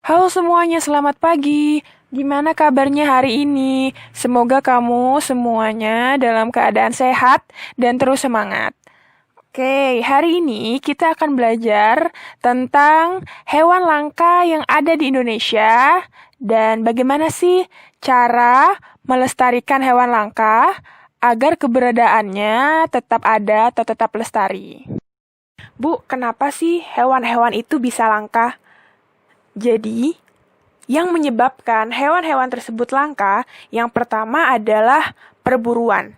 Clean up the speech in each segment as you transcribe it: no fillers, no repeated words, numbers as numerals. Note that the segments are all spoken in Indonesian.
Halo semuanya, selamat pagi. Gimana kabarnya hari ini? Semoga kamu semuanya dalam keadaan sehat dan terus semangat. Oke, hari ini kita akan belajar tentang hewan langka yang ada di Indonesia dan bagaimana sih cara melestarikan hewan langka agar keberadaannya tetap ada atau tetap lestari. Bu, kenapa sih hewan-hewan itu bisa langka? Jadi, yang menyebabkan hewan-hewan tersebut langka, yang pertama adalah perburuan.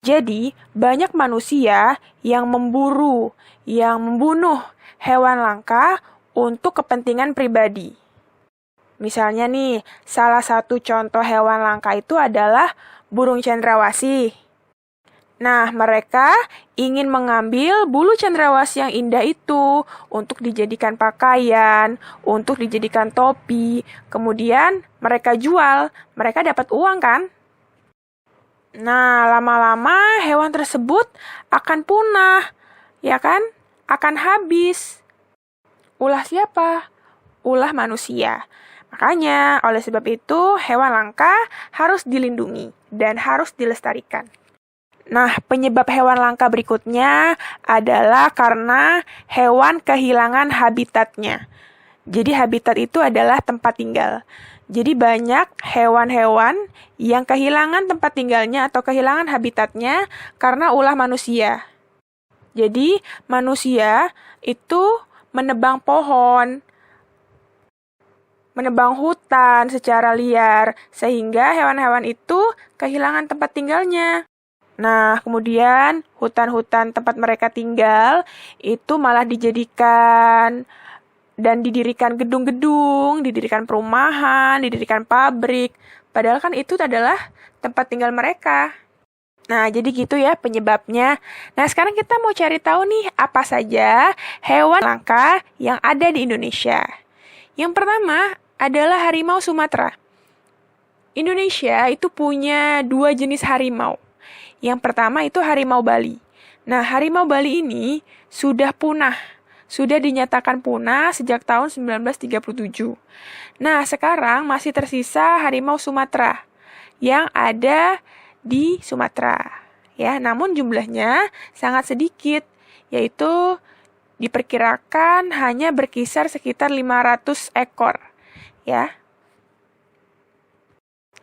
Jadi, banyak manusia yang memburu, yang membunuh hewan langka untuk kepentingan pribadi. Misalnya nih, salah satu contoh hewan langka itu adalah burung cendrawasih. Nah, mereka ingin mengambil bulu cendrawasih yang indah itu untuk dijadikan pakaian, untuk dijadikan topi. Kemudian mereka jual, mereka dapat uang kan? Nah, lama-lama hewan tersebut akan punah, ya kan? Akan habis. Ulah siapa? Ulah manusia. Makanya, oleh sebab itu, hewan langka harus dilindungi dan harus dilestarikan. Nah, penyebab hewan langka berikutnya adalah karena hewan kehilangan habitatnya. Jadi habitat itu adalah tempat tinggal. Jadi banyak hewan-hewan yang kehilangan tempat tinggalnya atau kehilangan habitatnya karena ulah manusia. Jadi manusia itu menebang pohon, menebang hutan secara liar, sehingga hewan-hewan itu kehilangan tempat tinggalnya. Nah, kemudian hutan-hutan tempat mereka tinggal itu malah dijadikan dan didirikan gedung-gedung, didirikan perumahan, didirikan pabrik. Padahal kan itu adalah tempat tinggal mereka. Nah, jadi gitu ya penyebabnya. Nah, sekarang kita mau cari tahu nih apa saja hewan langka yang ada di Indonesia. Yang pertama adalah harimau Sumatera. Indonesia itu punya 2 jenis harimau. Yang pertama itu harimau Bali. Nah, harimau Bali ini sudah punah. Sudah dinyatakan punah sejak tahun 1937. Nah, sekarang masih tersisa harimau Sumatera yang ada di Sumatera. Ya, namun jumlahnya sangat sedikit, yaitu diperkirakan hanya berkisar sekitar 500 ekor. Ya.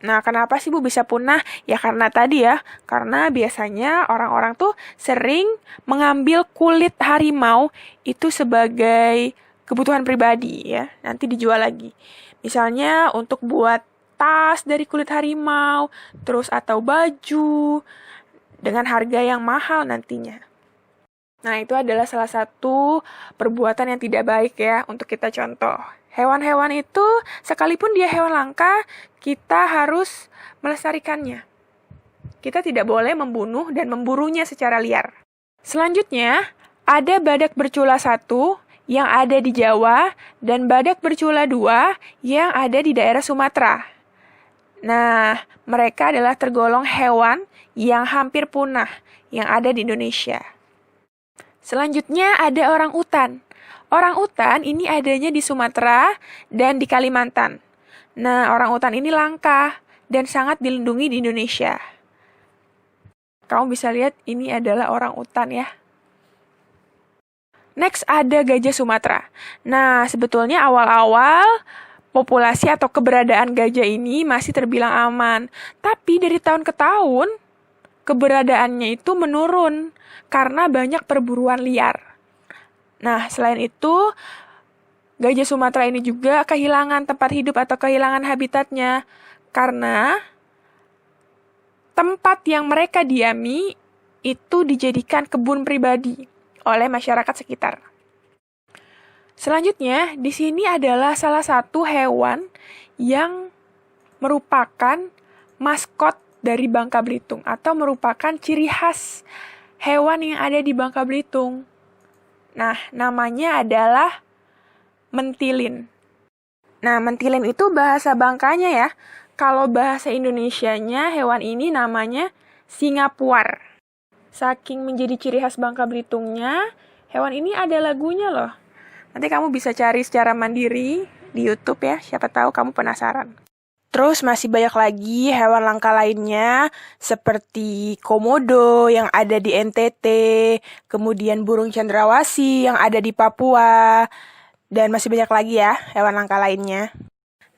Nah, kenapa sih Bu bisa punah? Ya karena tadi ya, karena biasanya orang-orang tuh sering mengambil kulit harimau itu sebagai kebutuhan pribadi ya, nanti dijual lagi. Misalnya untuk buat tas dari kulit harimau, terus atau baju dengan harga yang mahal nantinya. Nah, itu adalah salah satu perbuatan yang tidak baik ya untuk kita contoh. Hewan-hewan itu, sekalipun dia hewan langka, kita harus melestarikannya. Kita tidak boleh membunuh dan memburunya secara liar. Selanjutnya, ada badak bercula 1 yang ada di Jawa dan badak bercula 2 yang ada di daerah Sumatera. Nah, mereka adalah tergolong hewan yang hampir punah yang ada di Indonesia. Selanjutnya ada orang utan. Orang utan ini adanya di Sumatera dan di Kalimantan. Nah, orang utan ini langka dan sangat dilindungi di Indonesia. Kamu bisa lihat ini adalah orang utan ya. Next ada gajah Sumatera. Nah, sebetulnya awal-awal populasi atau keberadaan gajah ini masih terbilang aman. Tapi dari tahun ke tahun, keberadaannya itu menurun karena banyak perburuan liar. Nah, selain itu, gajah Sumatera ini juga kehilangan tempat hidup atau kehilangan habitatnya karena tempat yang mereka diami itu dijadikan kebun pribadi oleh masyarakat sekitar. Selanjutnya, di sini adalah salah satu hewan yang merupakan maskot dari Bangka Belitung atau merupakan ciri khas hewan yang ada di Bangka Belitung. Nah, namanya adalah mentilin. Nah, mentilin itu bahasa Bangkanya ya. Kalau bahasa Indonesianya, hewan ini namanya singapuar. Saking menjadi ciri khas Bangka Belitungnya, hewan ini ada lagunya loh. Nanti kamu bisa cari secara mandiri di YouTube ya, siapa tahu kamu penasaran. Terus masih banyak lagi hewan langka lainnya seperti komodo yang ada di NTT, kemudian burung cendrawasih yang ada di Papua, dan masih banyak lagi ya hewan langka lainnya.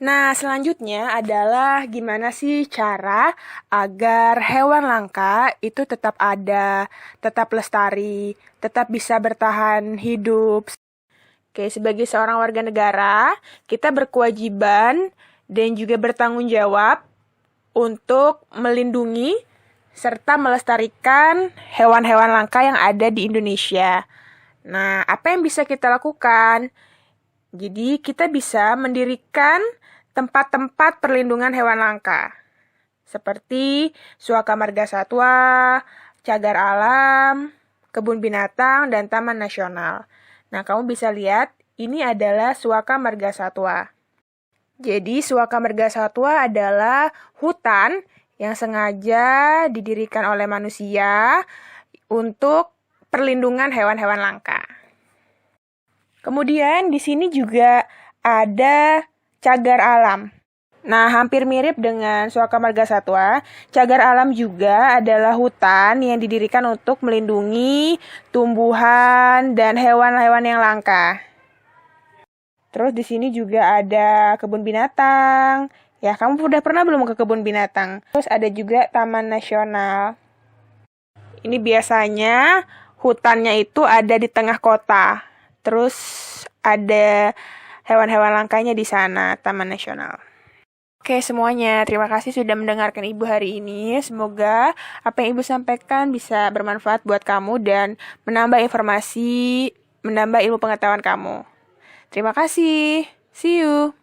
Nah, selanjutnya adalah gimana sih cara agar hewan langka itu tetap ada, tetap lestari, tetap bisa bertahan hidup. Oke, sebagai seorang warga negara, kita berkewajiban dan juga bertanggung jawab untuk melindungi serta melestarikan hewan-hewan langka yang ada di Indonesia. Nah, apa yang bisa kita lakukan? Jadi, kita bisa mendirikan tempat-tempat perlindungan hewan langka, seperti Suaka Marga Satwa, Cagar Alam, Kebun Binatang, dan Taman Nasional. Nah, kamu bisa lihat, ini adalah Suaka Marga Satwa. Jadi, Suaka Marga Satwa adalah hutan yang sengaja didirikan oleh manusia untuk perlindungan hewan-hewan langka. Kemudian, di sini juga ada Cagar Alam. Nah, hampir mirip dengan Suaka Marga Satwa, Cagar Alam juga adalah hutan yang didirikan untuk melindungi tumbuhan dan hewan-hewan yang langka. Terus di sini juga ada kebun binatang. Ya, kamu udah pernah belum ke kebun binatang? Terus ada juga Taman Nasional. Ini biasanya hutannya itu ada di tengah kota. Terus ada hewan-hewan langkanya di sana, Taman Nasional. Oke semuanya, terima kasih sudah mendengarkan Ibu hari ini. Semoga apa yang Ibu sampaikan bisa bermanfaat buat kamu dan menambah informasi, menambah ilmu pengetahuan kamu. Terima kasih. See you.